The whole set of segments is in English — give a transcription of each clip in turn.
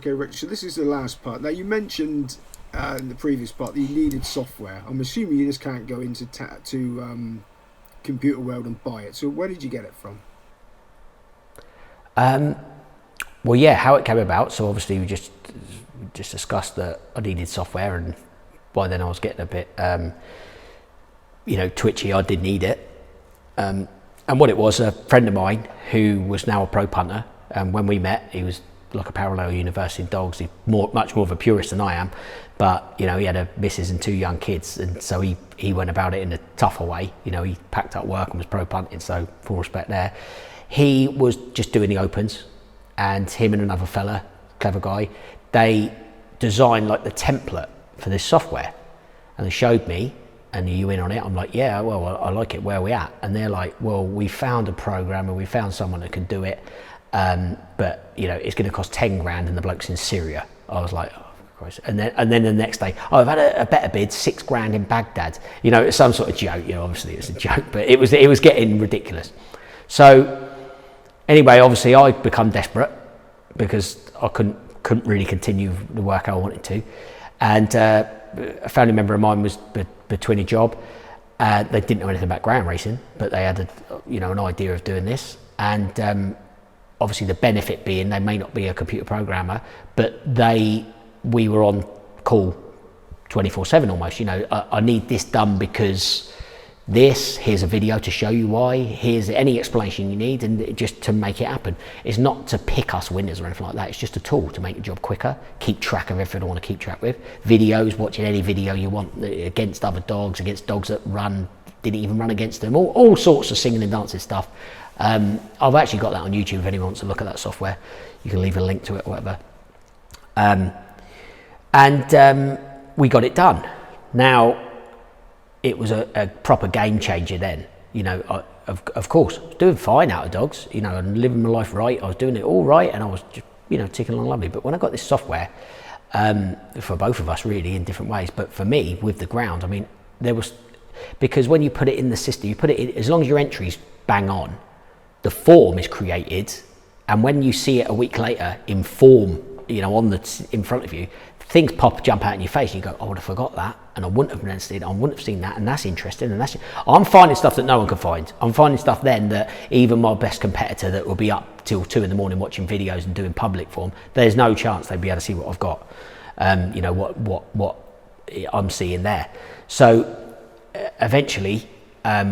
Okay, Rich, so this is the last part. Now, you mentioned in the previous part that you needed software. I'm assuming you just can't go into Computer World and buy it. So where did you get it from? Well, yeah, how it came about. So obviously we just discussed that I needed software, and by then I was getting a bit, twitchy. I did need it. And what it was, a friend of mine who was now a pro punter, and when we met, he was like a parallel universe in dogs. He's much more of a purist than I am, but he had a missus and 2 young kids, and so he went about it in a tougher way. He packed up work and was pro punting, so full respect there. He was just doing the opens, and him and another fella, clever guy, they designed like the template for this software, and they showed me. And are you in on it? I'm like, yeah, well, I like it. Where are we at? And they're like, well, we found a programmer, we found someone that can do it, but it's going to cost 10 grand, and the bloke's in Syria. I was like, oh Christ. And then the next day, I've had a better bid, 6 grand in Baghdad. It's some sort of joke. Obviously it's a joke, but it was getting ridiculous. So anyway, obviously I'd become desperate because I couldn't really continue the work I wanted to, and a family member of mine was between a job. They didn't know anything about ground racing, but they had an idea of doing this, and obviously the benefit being they may not be a computer programmer, but we were on call 24/7 almost. I need this done because here's a video to show you why, here's any explanation you need, and just to make it happen. It's not to pick us winners or anything like that. It's just a tool to make the job quicker, keep track of everything I want to keep track with. Videos, watching any video you want against other dogs, against dogs that didn't even run against them, all sorts of singing and dancing stuff. I've actually got that on YouTube if anyone wants to look at that software. You can leave a link to it or whatever. And we got it done. Now, it was a proper game changer then. Of course, I was doing fine out of dogs, and living my life right. I was doing it all right, and I was just, ticking along lovely. But when I got this software, for both of us really in different ways, but for me with the ground, because when you put it in the system, you put it in, as long as your entry's bang on, the form is created, and when you see it a week later in form, in front of you, things jump out in your face, and you go, I would have forgot that, and I wouldn't have noticed it, I wouldn't have seen that, and that's interesting, I'm finding stuff that no one can find. I'm finding stuff then that even my best competitor that will be up till 2 a.m. watching videos and doing public form, there's no chance they'd be able to see what I've got, what I'm seeing there. So eventually,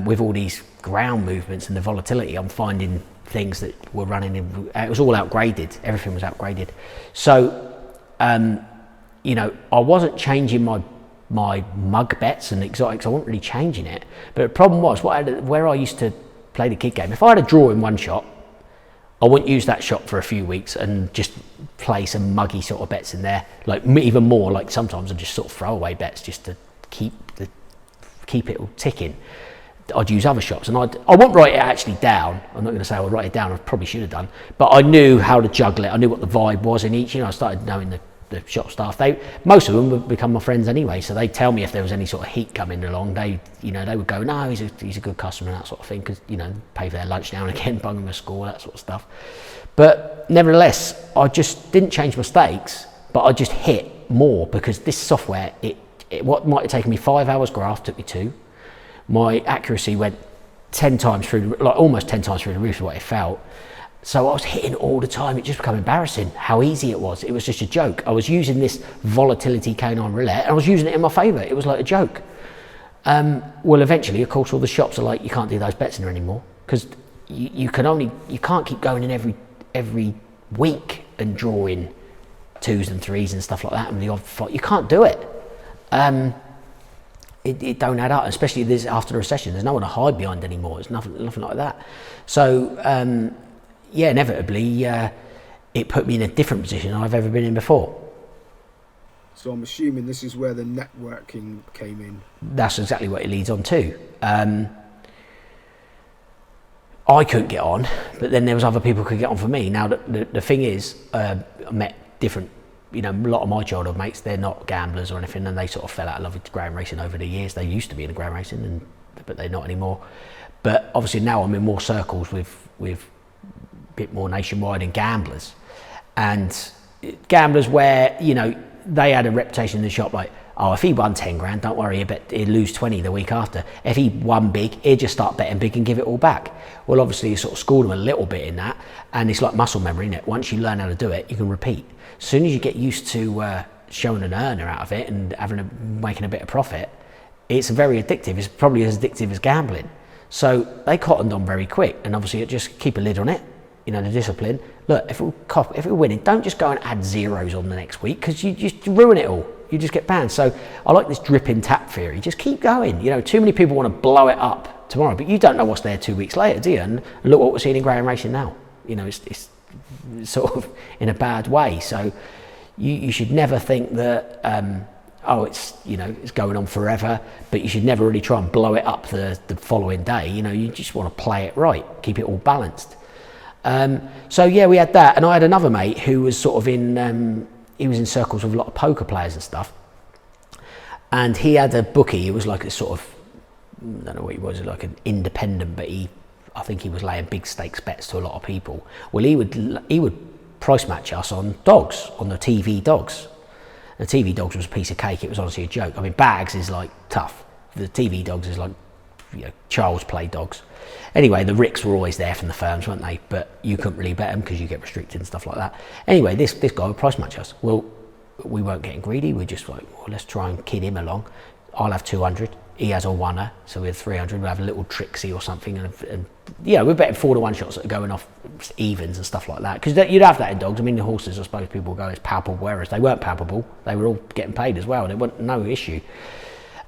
with all these ground movements and the volatility, I'm finding things that were running it was all outgraded, everything was outgraded. So I wasn't changing my mug bets and exotics, I wasn't really changing it. But the problem was, where I used to play the kid game, if I had a draw in one shot, I wouldn't use that shot for a few weeks and just play some muggy sort of bets in there. Like even more, like sometimes I'd just sort of throw away bets just to keep it all ticking. I'd use other shops, and I won't write it actually down. I'm not going to say I would write it down, I probably should have done, but I knew how to juggle it. I knew what the vibe was in each. I started knowing the shop staff. Most of them would become my friends anyway, so they'd tell me if there was any sort of heat coming along. They would go, no, he's a good customer and that sort of thing, because pay for their lunch now and again, bung them a score, that sort of stuff. But nevertheless, I just didn't change my stakes, but I just hit more, because this software, what might have taken me 5 hours graph took me 2. My accuracy went 10 times through, almost 10 times through the roof of what it felt. So I was hitting all the time. It just became embarrassing how easy it was. It was just a joke. I was using this volatility canine roulette, and I was using it in my favour. It was like a joke. Well, eventually, of course, all the shops are like, you can't do those bets in there anymore, because you can't keep going in every week and drawing 2s and 3s and stuff like that, and the odd fight. You can't do it. It don't add up, especially after the recession. There's no one to hide behind anymore. There's nothing like that. So inevitably, it put me in a different position than I've ever been in before. So I'm assuming this is where the networking came in. That's exactly what it leads on to. I couldn't get on, but then there was other people who could get on for me. Now the thing is, I met different. A lot of my childhood mates, they're not gamblers or anything, and they sort of fell out of love with ground racing over the years. They used to be in the ground racing, but they're not anymore. But obviously now I'm in more circles with a bit more nationwide and gamblers. And gamblers where, you know, they had a reputation in the shop like, oh, if he won 10 grand, don't worry, he'd lose 20 the week after. If he won big, he'd just start betting big and give it all back. Well, obviously you sort of schooled him a little bit in that, and it's like muscle memory, isn't it? Once you learn how to do it, you can repeat. As soon as you get used to showing an earner out of it and making a bit of profit, it's very addictive. It's probably as addictive as gambling. So they cottoned on very quick, and obviously just keep a lid on it. You know, the discipline. Look, if we're winning, don't just go and add zeros on the next week, because you just ruin it all. You just get banned. So I like this dripping tap theory. Just keep going. You know, too many people want to blow it up tomorrow, but you don't know what's there 2 weeks later, do you? And look what we're seeing in Graham Racing now. You know, it's sort of in a bad way. So you should never think that, it's, you know, it's going on forever, but you should never really try and blow it up the following day. You know, you just want to play it right, keep it all balanced. So yeah, we had that, and I had another mate who was sort of he was in circles with a lot of poker players and stuff, and he had a bookie. It was like a sort of, I don't know what he was, like an independent, but I think he was laying big stakes bets to a lot of people. Well, he would price match us on dogs, on the TV dogs. The TV dogs was a piece of cake. It was honestly a joke. I mean, bags is like tough. The TV dogs is like, you know, child's play dogs. Anyway, the Ricks were always there from the firms, weren't they? But you couldn't really bet them because you get restricted and stuff like that. Anyway, this guy would price match us. Well, we weren't getting greedy. We're just like, well, let's try and kid him along. I'll have 200. He has a oneer, so we had 300. We'll have a little Trixie or something, and yeah, we're betting 4-to-1 shots that are going off evens and stuff like that. Because you'd have that in dogs. I mean, the horses, I suppose people go, it's palpable, whereas they weren't palpable. They were all getting paid as well. There wasn't no issue.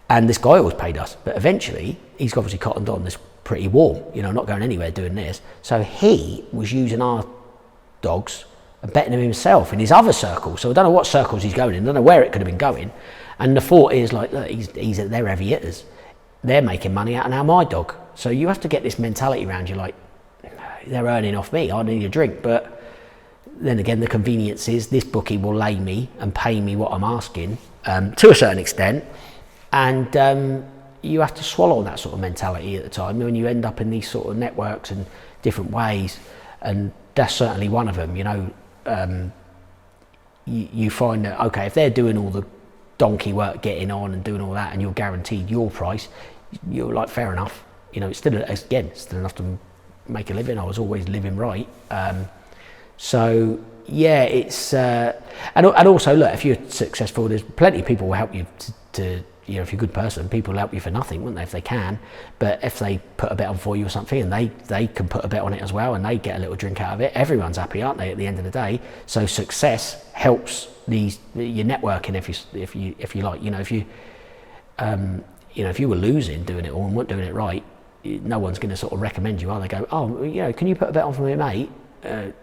And this guy always paid us, but eventually he's obviously cottoned on this pretty warm, you know, not going anywhere doing this. So he was using our dogs and betting them himself in his other circles. So I don't know what circles he's going in. I don't know where it could have been going. And the thought is like, look, they're heavy hitters. They're making money out of now my dog. So you have to get this mentality around you, like, they're earning off me. I need a drink. But then again, the convenience is this bookie will lay me and pay me what I'm asking to a certain extent. And you have to swallow that sort of mentality at the time when you end up in these sort of networks and different ways. And that's certainly one of them, you know. You find that, okay, if they're doing all the donkey work, getting on and doing all that, and you're guaranteed your price, you're like, fair enough. You know, it's still enough to make a living. I was always living right. So yeah, it's and also look, if you're successful, there's plenty of people will help you to you know, if you're a good person, people will help you for nothing, wouldn't they, if they can. But if they put a bet on for you or something, and they can put a bet on it as well, and they get a little drink out of it, everyone's happy, aren't they, at the end of the day? So success helps your networking, if you like. You know, if you were losing doing it all and weren't doing it right, no one's going to sort of recommend you, are they? Go, oh, you know, can you put a bet on for me, mate?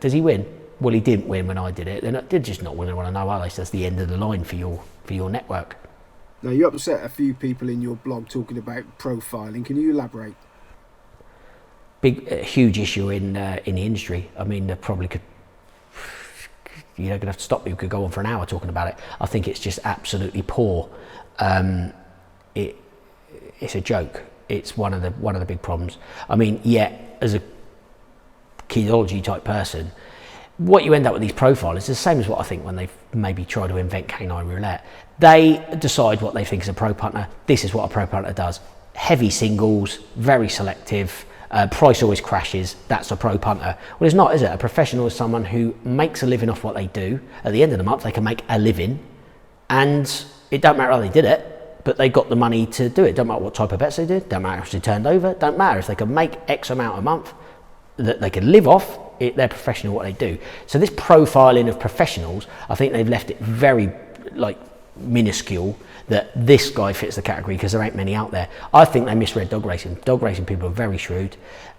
Does he win? Well, he didn't win when I did it. They're just not going to want to know, are they? So that's the end of the line for your network. Now, you upset a few people in your blog talking about profiling. Can you elaborate? Huge issue in the industry. I mean, they probably could. You're going to have to stop me. We could go on for an hour talking about it. I think it's just absolutely poor. It's a joke. It's one of the big problems. I mean, as a keyology type person, what you end up with these profiles is the same as what I think when they maybe try to invent canine roulette. They decide what they think is a pro punter. This is what a pro punter does. Heavy singles, very selective, price always crashes. That's a pro punter. Well, it's not, is it? A professional is someone who makes a living off what they do. At the end of the month, they can make a living, and it don't matter how they did it, but they got the money to do it. Don't matter what type of bets they did. Don't matter if they turned over. Don't matter if they can make X amount a month that they can live off. They're professional at what they do. So this profiling of professionals, I think they've left it very minuscule that this guy fits the category because there ain't many out there. I think they misread dog racing. Dog racing people are very shrewd,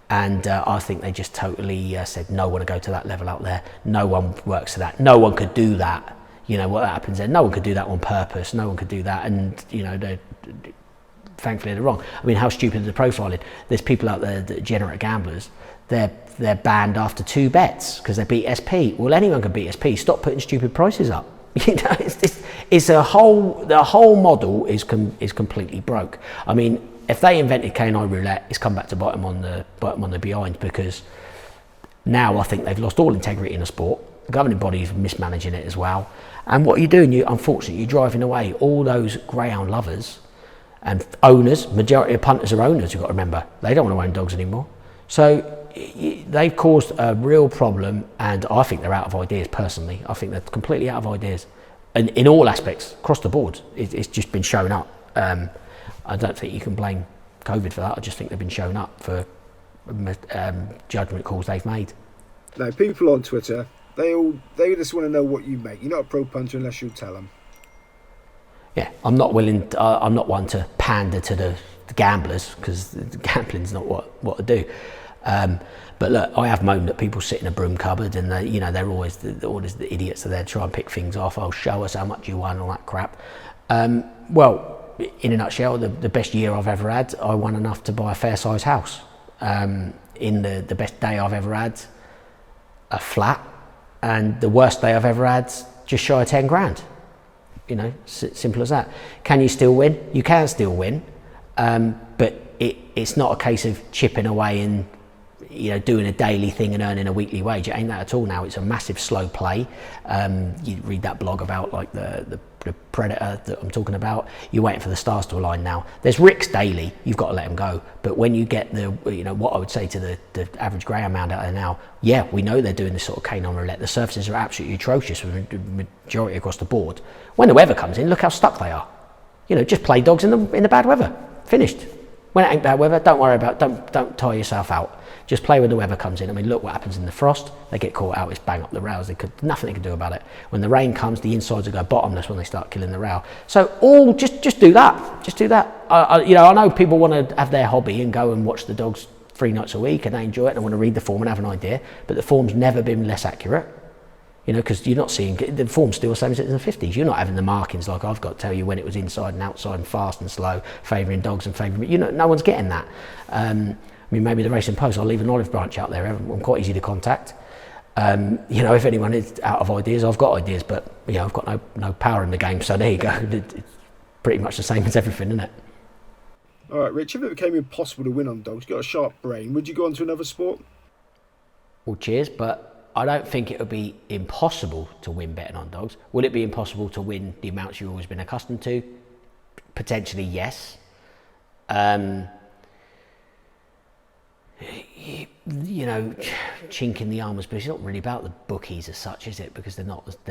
and I think they just totally said no one to go to that level out there. No one works to that. No one could do that. You know what happens there? No one could do that on purpose. No one could do that, and you know thankfully they're wrong. I mean, how stupid is the profiling? There's people out there that are degenerate gamblers. They're banned after 2 bets because they beat SP. Well, anyone can beat SP. Stop putting stupid prices up. You know, the whole model is completely broke. I mean, if they invented canine roulette, it's come back to bite them on the behind, because now I think they've lost all integrity in the sport. The governing body is mismanaging it as well. And what you're doing, unfortunately, you're driving away all those greyhound lovers and owners. Majority of punters are owners, you've got to remember. They don't want to own dogs anymore. So they've caused a real problem, and I think they're out of ideas, personally. I think they're completely out of ideas. And in all aspects, across the board, it's just been shown up. I don't think you can blame COVID for that. I just think they've been shown up for judgment calls they've made. Now, people on Twitter, they just want to know what you make. You're not a pro punter unless you tell them. Yeah, I'm not one to pander to the gamblers, because gambling's not what I do. But look, I have moaned that people sit in a broom cupboard and they're always the idiots that they try and pick things off. Oh, show us how much you won, all that crap. Well, in a nutshell, the best year I've ever had, I won enough to buy a fair size house. In the best day I've ever had, a flat, and the worst day I've ever had, just shy of 10 grand. Simple as that. Can you still win? You can still win, but it's not a case of chipping away and doing a daily thing and earning a weekly wage. It ain't that at all now. It's a massive slow play. You read that blog about like the predator that I'm talking about. You're waiting for the stars to align now. There's Ricks daily. You've got to let them go. But when you get what I would say to the average greyhound out there now, yeah, we know they're doing this sort of canine roulette. The surfaces are absolutely atrocious for the majority across the board. When the weather comes in, look how stuck they are. Just play dogs in the bad weather. Finished. When it ain't bad weather, don't worry about. Don't tire yourself out. Just play when the weather comes in. I mean, look what happens in the frost. They get caught out. It's bang up the rails. Nothing they can do about it. When the rain comes, the insides will go bottomless when they start killing the rail. So just do that. Just do that. I know people want to have their hobby and go and watch the dogs 3 nights a week and they enjoy it and they want to read the form and have an idea. But the form's never been less accurate. Because you're not seeing the form's still the same as it is in the 50s. You're not having the markings like I've got to tell you when it was inside and outside and fast and slow, favouring dogs and favouring. No one's getting that. Maybe the Racing Post. I'll leave an olive branch out there. I'm quite easy to contact. If anyone is out of ideas, I've got ideas, but I've got no power in the game. So there you go. It's pretty much the same as everything, isn't it? All right, Rich. If it became impossible to win on dogs, you've got a sharp brain. Would you go on to another sport? Well, cheers, but I don't think it would be impossible to win betting on dogs. Will it be impossible to win the amounts you've always been accustomed to? Potentially, yes. Chink in the armours, but it's not really about the bookies as such, is it? Because they're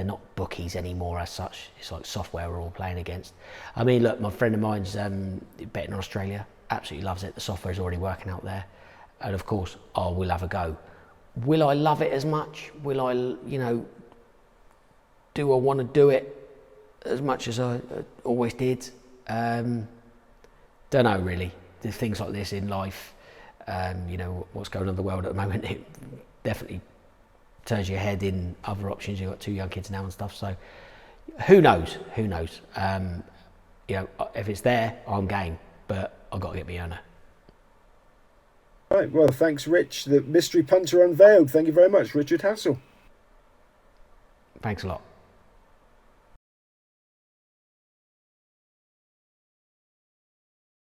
not bookies anymore as such. It's like software we're all playing against. I mean, look, my friend of mine's betting on Australia. Absolutely loves it. The software is already working out there, and of course, we'll have a go. Will I love it as much? Will I, do I want to do it as much as I always did? Don't know really. There's things like this in life. What's going on in the world at the moment, it definitely turns your head in other options. You've got 2 young kids now and stuff, so who knows? If it's there, I'm game, but I've got to get me owner. Right, well, thanks, Rich. The mystery punter unveiled. Thank you very much, Richard Hassall. Thanks a lot.